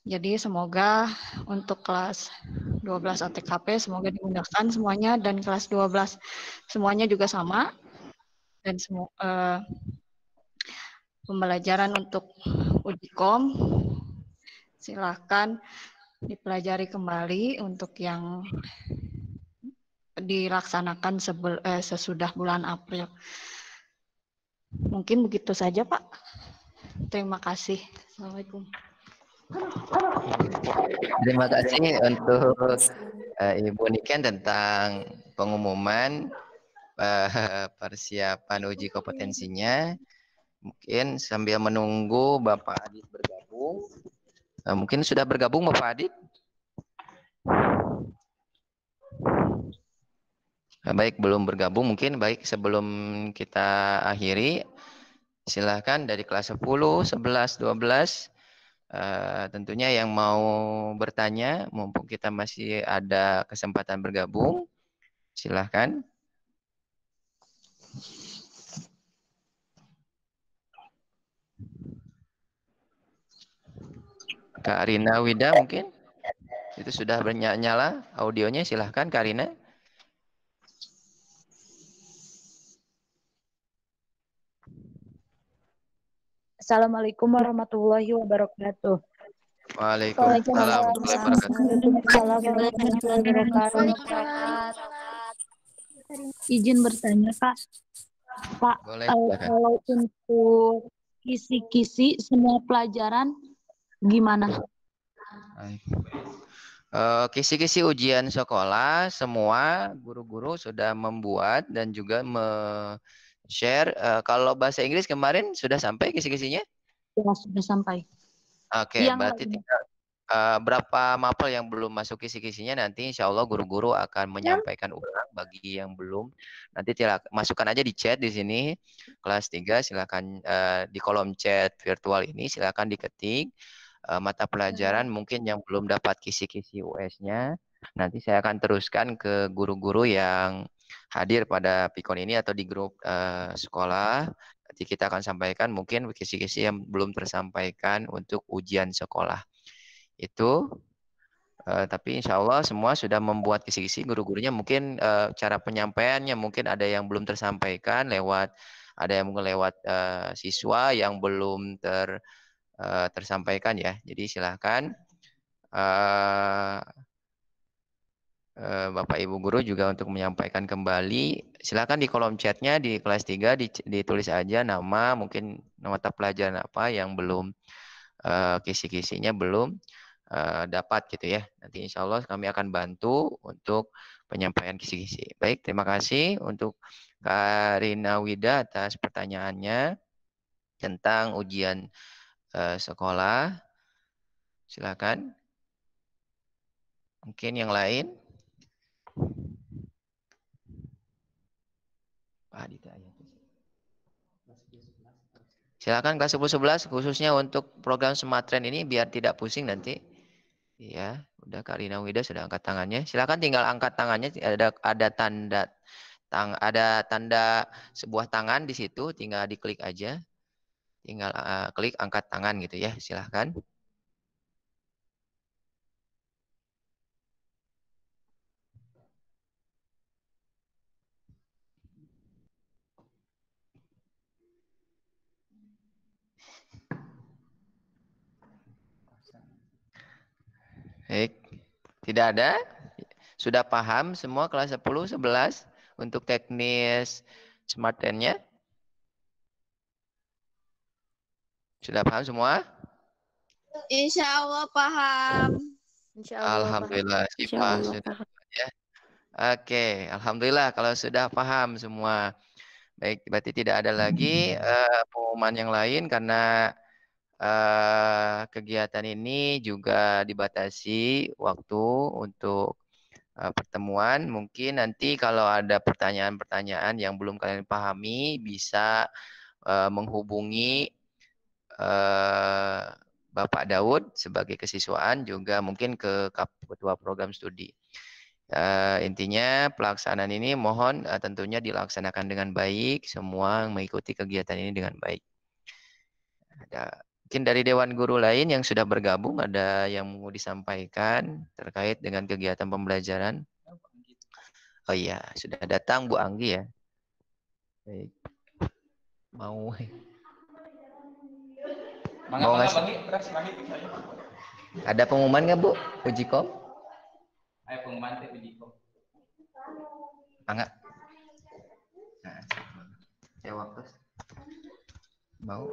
Speaker 3: Jadi semoga untuk kelas 12 OTKP semoga dimudahkan semuanya, dan kelas 12 semuanya juga sama, dan pembelajaran untuk uji kom silakan dipelajari kembali untuk yang dilaksanakan sesudah bulan April. Mungkin begitu saja, Pak. Terima kasih. Assalamualaikum.
Speaker 1: Terima kasih untuk Ibu Niken tentang pengumuman persiapan uji kompetensinya. Mungkin sambil menunggu Bapak Adit bergabung. Mungkin sudah bergabung Bapak Adit? Baik, belum bergabung mungkin. Baik, sebelum kita akhiri, silakan dari kelas 10, 11, 12. Tentunya yang mau bertanya, mumpung kita masih ada kesempatan bergabung, silahkan. Kak Rina Wida mungkin? Itu sudah nyala audionya, silahkan Kak Rina.
Speaker 7: Assalamualaikum warahmatullahi wabarakatuh.
Speaker 1: Waalaikumsalam warahmatullahi wabarakatuh.
Speaker 7: Izin bertanya, Kak. Pak, kalau untuk kisi-kisi semua pelajaran gimana?
Speaker 1: Kisi-kisi ujian sekolah semua guru-guru sudah membuat dan juga share. Kalau bahasa Inggris kemarin sudah sampai kisi-kisinya?
Speaker 7: Ya, sudah sampai.
Speaker 1: Oke, berarti tinggal berapa mapel yang belum masuk kisi-kisinya, nanti insya Allah guru-guru akan menyampaikan ulang bagi yang belum. Nanti masukkan aja di chat di sini. Kelas 3 silakan di kolom chat virtual ini silakan diketik mata pelajaran mungkin yang belum dapat kisi-kisi US-nya. Nanti saya akan teruskan ke guru-guru yang hadir pada Pikon ini atau di grup sekolah. Nanti kita akan sampaikan mungkin kisi-kisi yang belum tersampaikan untuk ujian sekolah. Itu tapi insya Allah semua sudah membuat kisi-kisi. Guru-gurunya mungkin cara penyampaiannya mungkin ada yang belum tersampaikan ada yang mungkin lewat siswa yang belum tersampaikan ya. Jadi silahkan Bapak Ibu Guru juga untuk menyampaikan kembali. Silakan di kolom chatnya di kelas 3 ditulis aja nama, mungkin mata pelajaran apa yang belum kisi-kisinya belum dapat gitu ya. Nanti insya Allah kami akan bantu untuk penyampaian kisi-kisi. Baik, terima kasih untuk Kak Rina Wida atas pertanyaannya tentang ujian sekolah. Silakan. Mungkin yang lain. Silakan kelas 10-11 khususnya untuk program Smarttrend ini biar tidak pusing nanti. Ya, udah Kak Rina Wida sudah angkat tangannya. Silakan tinggal angkat tangannya, ada tanda sebuah tangan di situ, tinggal diklik aja. Tinggal klik angkat tangan gitu ya. Silakan. Baik, tidak ada? Sudah paham semua kelas 10, 11 untuk teknis Smarttrend-nya? Sudah paham semua?
Speaker 5: Insya Allah paham.
Speaker 1: Alhamdulillah, Syifa sudah ya. Oke, alhamdulillah kalau sudah paham semua. Baik, berarti tidak ada lagi pengumuman yang lain karena kegiatan ini juga dibatasi waktu untuk pertemuan. Mungkin nanti kalau ada pertanyaan-pertanyaan yang belum kalian pahami bisa menghubungi Bapak Daud sebagai kesiswaan, juga mungkin ke Ketua Program Studi. Intinya pelaksanaan ini mohon tentunya dilaksanakan dengan baik, semua mengikuti kegiatan ini dengan baik. Mungkin dari Dewan Guru lain yang sudah bergabung, ada yang mau disampaikan terkait dengan kegiatan pembelajaran? Oh iya, sudah datang Bu Anggi ya. Baik. Mau ngasih? Ada pengumuman nggak Bu? Uji kom?
Speaker 2: Ayo pengumuman uji kom.
Speaker 1: Enggak. Nah, saya waktu. Mau?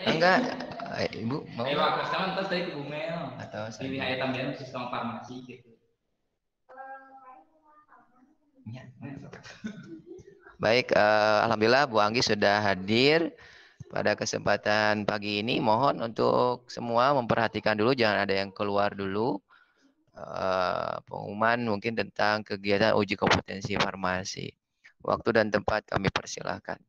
Speaker 1: Enggak, Ibu mau?
Speaker 2: Ayo waktu sama terus dari Bu Mel.
Speaker 1: Atau
Speaker 2: pilih ayat tambahan sistem farmasi gitu.
Speaker 1: Ya. Baik, alhamdulillah Bu Anggi sudah hadir pada kesempatan pagi ini. Mohon untuk semua memperhatikan dulu, jangan ada yang keluar dulu. Pengumuman mungkin tentang kegiatan uji kompetensi farmasi. Waktu dan tempat kami persilahkan.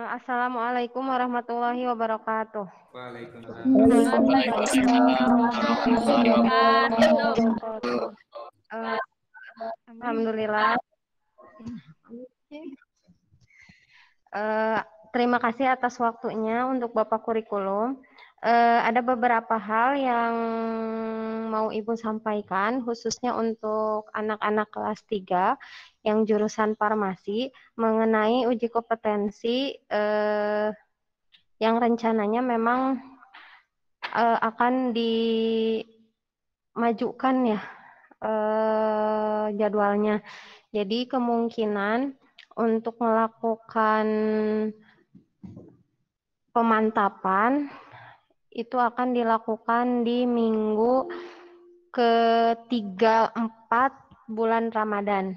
Speaker 8: Assalamualaikum warahmatullahi wabarakatuh. Alhamdulillah. Terima kasih atas waktunya untuk Bapak Kurikulum. Ada beberapa hal yang mau Ibu sampaikan, khususnya untuk anak-anak kelas 3 yang jurusan farmasi, mengenai uji kompetensi yang rencananya memang akan dimajukan ya jadwalnya. Jadi kemungkinan untuk melakukan pemantapan itu akan dilakukan di minggu ke-3-4 bulan Ramadan.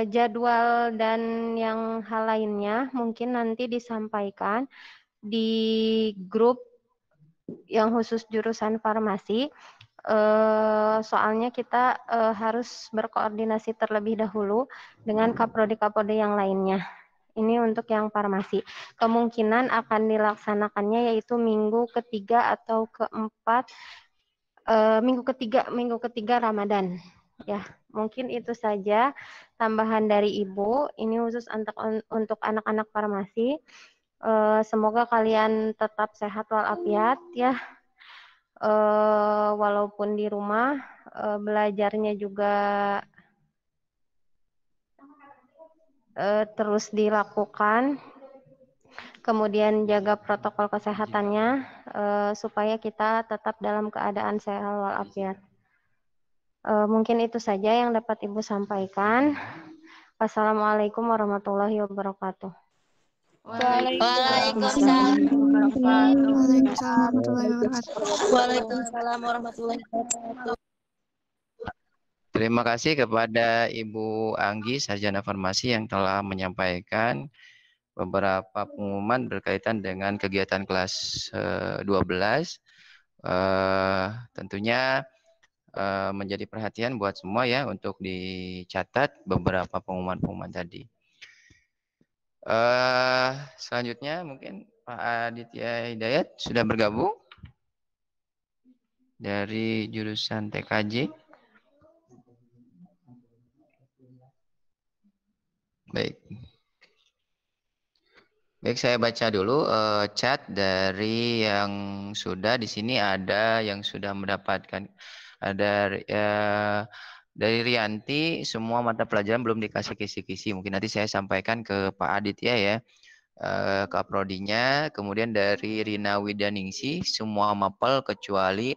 Speaker 8: Jadwal dan yang hal lainnya mungkin nanti disampaikan di grup yang khusus jurusan farmasi. Soalnya kita harus berkoordinasi terlebih dahulu dengan kaprodi-kaprodi yang lainnya. Ini untuk yang farmasi. Kemungkinan akan dilaksanakannya yaitu minggu ke-3 atau ke-4, minggu ketiga Ramadan. Ya, mungkin itu saja tambahan dari Ibu. Ini khusus untuk anak-anak farmasi. Semoga kalian tetap sehat walafiat ya. Walaupun di rumah, belajarnya juga terus dilakukan, kemudian jaga protokol kesehatannya supaya kita tetap dalam keadaan sehat walafiat. Mungkin itu saja yang dapat Ibu sampaikan. Wassalamualaikum warahmatullahi wabarakatuh.
Speaker 5: Waalaikumsalam warahmatullahi wabarakatuh.
Speaker 1: Terima kasih kepada Ibu Anggi, Sarjana Farmasi yang telah menyampaikan beberapa pengumuman berkaitan dengan kegiatan kelas 12. Tentunya menjadi perhatian buat semua ya untuk dicatat beberapa pengumuman-pengumuman tadi. Selanjutnya mungkin Pak Aditya Hidayat sudah bergabung dari jurusan TKJ. Baik, saya baca dulu chat dari yang sudah di sini. Ada yang sudah mendapatkan, ada dari Rianti, semua mata pelajaran belum dikasih kisi-kisi. Mungkin nanti saya sampaikan ke Pak Aditya ya, kaprodinya. Kemudian dari Rina Widaningsi, semua mapel kecuali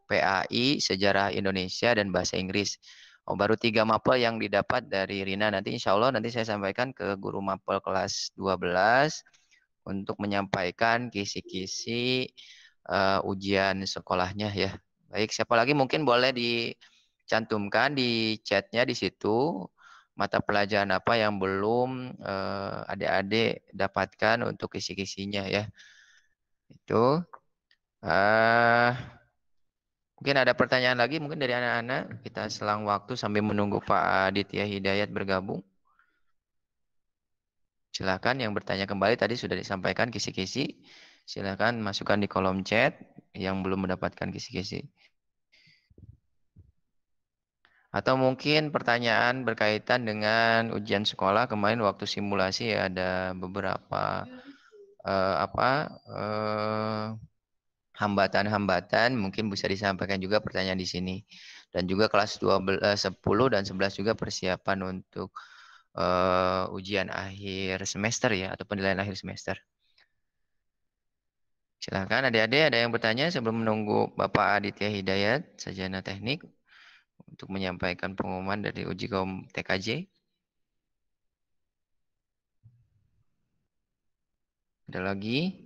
Speaker 1: PAI, Sejarah Indonesia, dan Bahasa Inggris. Baru 3 mapel yang didapat dari Rina. Nanti insya Allah nanti saya sampaikan ke guru mapel kelas 12 untuk menyampaikan kisi-kisi ujian sekolahnya ya. Baik, siapa lagi mungkin boleh cantumkan di chatnya di situ mata pelajaran apa yang belum adik-adik dapatkan untuk kisi-kisinya ya. Itu. Mungkin ada pertanyaan lagi mungkin dari anak-anak. Kita selang waktu sambil menunggu Pak Aditya Hidayat bergabung. Silakan yang bertanya kembali tadi sudah disampaikan kisi-kisi. Silakan masukkan di kolom chat yang belum mendapatkan kisi-kisi. Atau mungkin pertanyaan berkaitan dengan ujian sekolah kemarin waktu simulasi ya, ada beberapa hambatan-hambatan mungkin bisa disampaikan juga pertanyaan di sini. Dan juga kelas 10 dan 11 juga persiapan untuk ujian akhir semester ya, atau penilaian akhir semester. Silakan adik-adik ada yang bertanya sebelum menunggu Bapak Aditya Hidayat, Sarjana Teknik, untuk menyampaikan pengumuman dari uji kom TKJ. Ada lagi?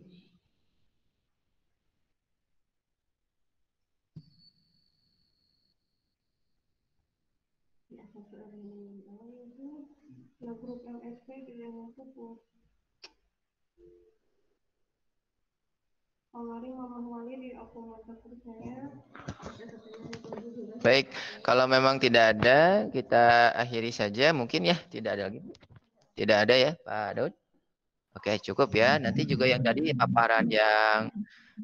Speaker 1: Baik, kalau memang tidak ada, kita akhiri saja. Mungkin ya, tidak ada lagi. Tidak ada ya, Pak Daud? Oke, cukup ya. Nanti juga yang tadi paparan yang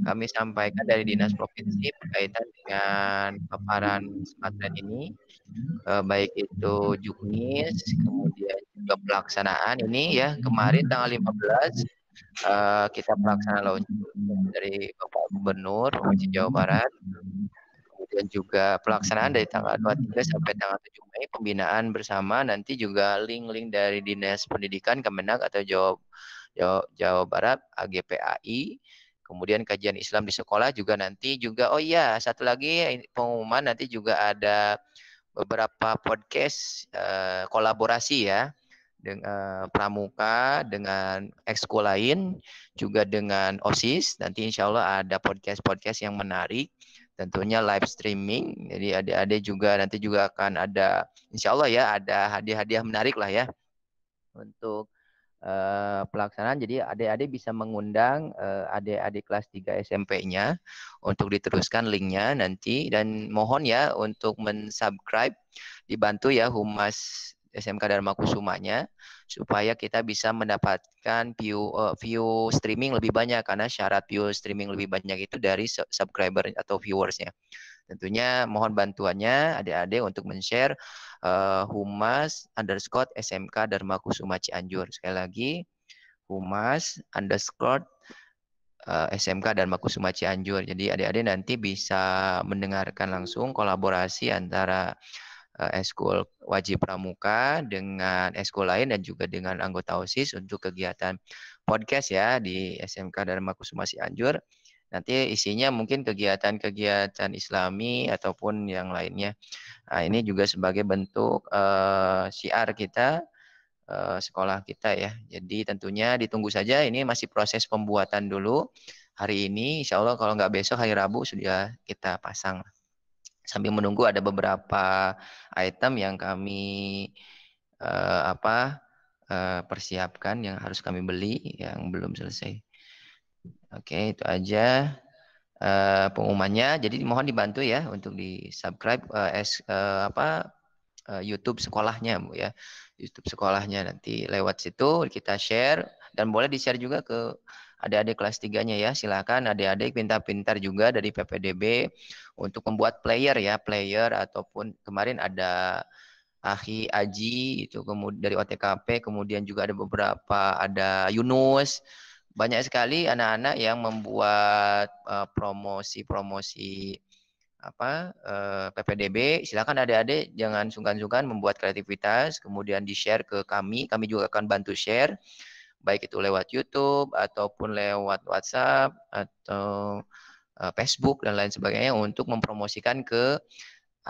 Speaker 1: kami sampaikan dari Dinas Provinsi berkaitan dengan paparan pesantren ini, baik itu juknis, kemudian juga pelaksanaan ini ya, kemarin tanggal 15 kita pelaksanaan launching dari Bapak Gubernur Provinsi Jawa Barat. Kemudian juga pelaksanaan dari tanggal 23 sampai tanggal 7 Mei, pembinaan bersama, nanti juga link-link dari Dinas Pendidikan Kemenak atau Jawa Barat AGPAI. Kemudian kajian Islam di sekolah juga nanti juga, oh iya satu lagi pengumuman, nanti juga ada beberapa podcast kolaborasi ya, dengan Pramuka, dengan ekskul lain, juga dengan OSIS. Nanti insya Allah ada podcast-podcast yang menarik, tentunya live streaming. Jadi adik-adik juga nanti juga akan ada, insya Allah ya, ada hadiah-hadiah menarik lah ya untuk pelaksanaan. Jadi adik-adik bisa mengundang adik-adik kelas 3 SMP-nya untuk diteruskan linknya nanti, dan mohon ya untuk mensubscribe, dibantu ya Humas SMK Dharma Kusumanya supaya kita bisa mendapatkan view streaming lebih banyak, karena syarat view streaming lebih banyak itu dari subscriber atau viewersnya. Tentunya mohon bantuannya adik-adik untuk men-share Humas_ SMK Dharma Kusuma Cianjur. Sekali lagi, Humas_ SMK Dharma Kusuma Cianjur. Jadi adik-adik nanti bisa mendengarkan langsung kolaborasi antara eskul wajib pramuka dengan eskul lain dan juga dengan anggota OSIS untuk kegiatan podcast ya di SMK Dharma Kusuma Cianjur. Nanti isinya mungkin kegiatan-kegiatan Islami ataupun yang lainnya. Nah, ini juga sebagai bentuk syiar kita, sekolah kita ya. Jadi tentunya ditunggu saja, ini masih proses pembuatan dulu. Hari ini insya Allah kalau nggak besok hari Rabu sudah kita pasang. Sambil menunggu ada beberapa item yang kami persiapkan yang harus kami beli yang belum selesai. Oke, itu aja pengumumannya. Jadi mohon dibantu ya untuk di subscribe YouTube sekolahnya Bu ya. YouTube sekolahnya nanti lewat situ kita share, dan boleh di-share juga ke adik-adik kelas 3-nya ya. Silakan adik-adik pintar-pintar juga dari PPDB untuk membuat player ya, player ataupun kemarin ada Ahi Aji itu kemudian dari OTKP, kemudian juga ada beberapa, ada Yunus. Banyak sekali anak-anak yang membuat promosi-promosi PPDB. Silakan adik-adik jangan sungkan-sungkan membuat kreativitas, kemudian di-share ke kami. Kami juga akan bantu share, baik itu lewat YouTube ataupun lewat WhatsApp atau Facebook dan lain sebagainya, untuk mempromosikan ke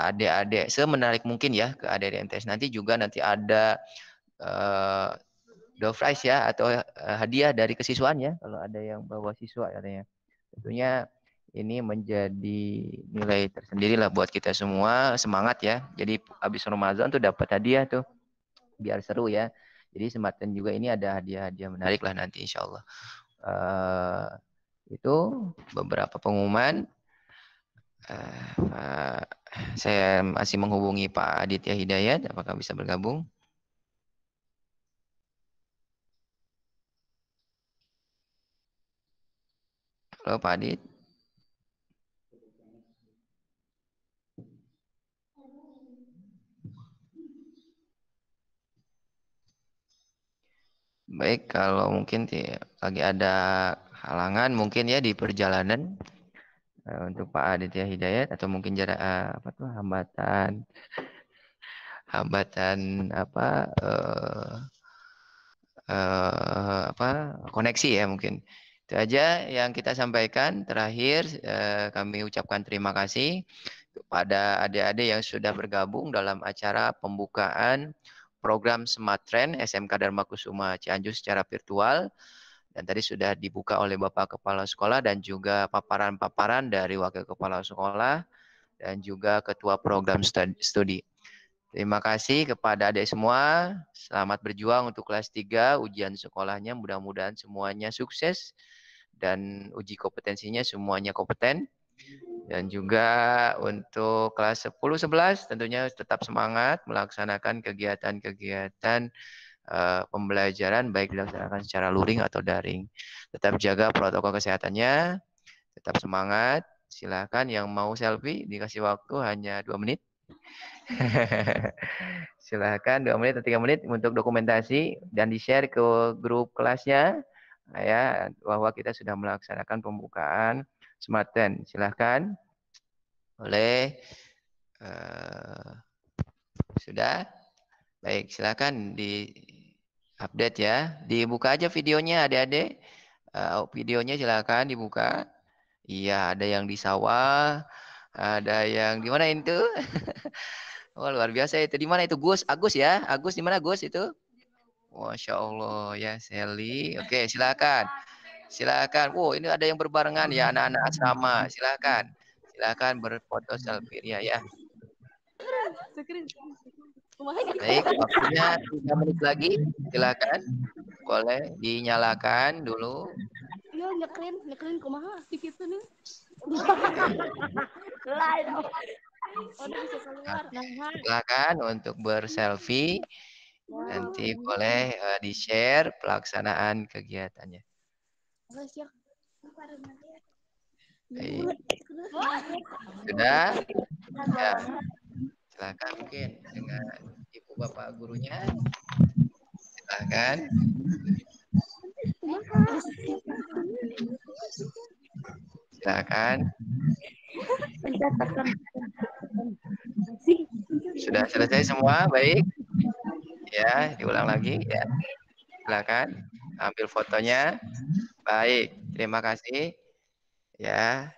Speaker 1: adik-adik semenarik mungkin ya, ke adik-adik MTS. Nanti juga ada door prize ya, atau hadiah dari kesiswaan ya, kalau ada yang bawa siswa katanya. Tentunya ini menjadi nilai tersendiri lah buat kita semua. Semangat ya. Jadi habis Ramadan tuh dapat hadiah tuh. Biar seru ya. Jadi sempatkan juga ini ada hadiah-hadiah menarik lah nanti insya Allah. Itu beberapa pengumuman. Saya masih menghubungi Pak Aditya Hidayat. Apakah bisa bergabung? Halo Pak Adit. Baik, kalau mungkin lagi ada halangan mungkin ya di perjalanan untuk Pak Aditya Hidayat atau mungkin jarak apa tuh hambatan koneksi ya mungkin. Itu aja yang kita sampaikan. Terakhir kami ucapkan terima kasih kepada adik-adik yang sudah bergabung dalam acara pembukaan program Smart Trend SMK Dharma Kusuma Cianjur secara virtual. Dan tadi sudah dibuka oleh Bapak Kepala Sekolah dan juga paparan-paparan dari Wakil Kepala Sekolah dan juga Ketua Program Studi. Terima kasih kepada adik semua. Selamat berjuang untuk kelas 3. Ujian sekolahnya mudah-mudahan semuanya sukses. Dan uji kompetensinya semuanya kompeten. Dan juga untuk kelas 10-11 tentunya tetap semangat melaksanakan kegiatan-kegiatan pembelajaran baik dilaksanakan secara luring atau daring. Tetap jaga protokol kesehatannya. Tetap semangat. Silakan yang mau selfie dikasih waktu hanya 2 menit. Silahkan 2 menit atau 3 menit untuk dokumentasi dan di-share ke grup kelasnya ya bahwa kita sudah melaksanakan pembukaan Smart Trend. Silahkan boleh sudah baik, silahkan di update ya, dibuka aja videonya adik-adik. Videonya silahkan dibuka. Iya, ada yang di sawah, ada yang di mana itu? Oh, luar biasa itu. Di mana itu Gus? Agus ya? Agus di mana Gus itu? Masya Allah ya Sally. Oke, silakan. Silakan. Wow, ini ada yang berbarengan ya anak-anak asrama. Silakan. Silakan berfoto selfie ya. Baik, waktunya 3 menit lagi. Silakan. Boleh dinyalakan dulu.
Speaker 5: Yo nyekelin kumaha sedikit nih.
Speaker 1: Silakan untuk berselfie. Nanti boleh di-share pelaksanaan kegiatannya. Baik. Sudah? Ya. Silakan mungkin dengan ibu bapak gurunya. Silakan. Silakan. Sudah selesai semua, baik. Ya, diulang lagi ya. Silakan ambil fotonya. Baik, terima kasih. Ya.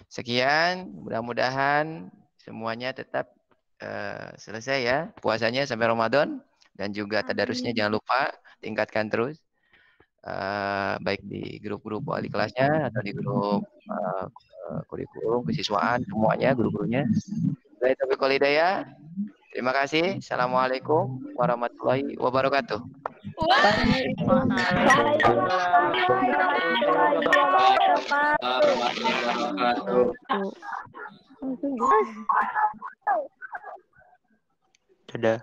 Speaker 1: Sekian, mudah-mudahan semuanya tetap selesai ya puasanya sampai Ramadan dan juga tadarusnya jangan lupa tingkatkan terus baik di grup-grup wali kelasnya atau di grup kurikulum kesiswaan semuanya guru-gurunya. Baik, taufiq wal hidayah. Terima kasih. Assalamualaikum warahmatullahi wabarakatuh. Dadah.